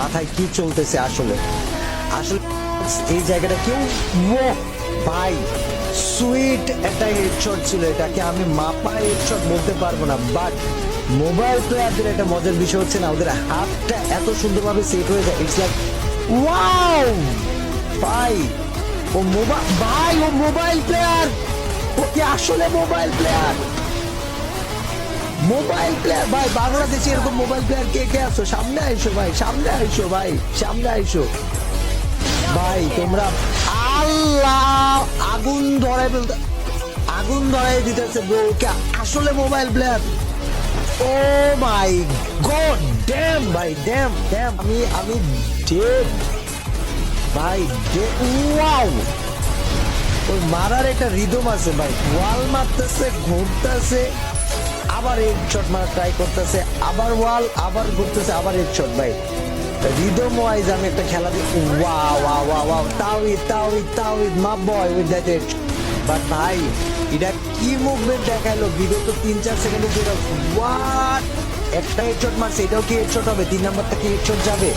মাথায় কি চলতেছে আসলে আসলে এই জায়গাটা কেউ ভাই সুইট একটা হেডশট ছিল, এটাকে আমি মাপা হেডশট বলতে পারবো না, বাট মোবাইল প্লেয়ারদের একটা মজার বিষয় হচ্ছে না, ওদের হাতটা এত সুন্দরভাবে সেট হয়ে যায়। ইটস লাইক ওয়াও ভাই, ও মোবাইল প্লেয়ার, ও কি আসলে মোবাইল প্লেয়ার? ভাই বাংলাদেশে এরকম মোবাইল প্লেয়ার কে কে আছো? সামনে আইসো ভাই, সামনে আইসো ভাই, সামনে আইসো ভাই। তোমরা আল্লাহ আগুন ধরাই দিতেছে ব্রো, কে আসলে মোবাইল প্লেয়ার? ও মাই গড, ড্যাম ভাই, ড্যাম আমি ডেড ভাই, ওয়াও। ওই মারার একটা রিদম আছে ভাই, ওয়াল মারতেছে, ঘুরতেছে, আবার হেডশট মারা ট্রাই করতেছে, আবার ওয়াল, আবার ঘুরতেছে, আবার হেডশট ভাই। রিদম ওয়াইজ আমি একটা খেলা দেখি, ওয়াও ওয়াও ওয়াও ওয়াও, তাওহিদ মা বয় উইথ দ্যাট হেড। বাট ভাই এটা কি মুভমেন্ট দেখাইলো বিগত 3-4 সেকেন্ডে, যেটা হোয়াট একটা হেডশট মারছে, এটাও কি হেডশট হবে? 3 নাম্বারটা কি হেডশট যাবে?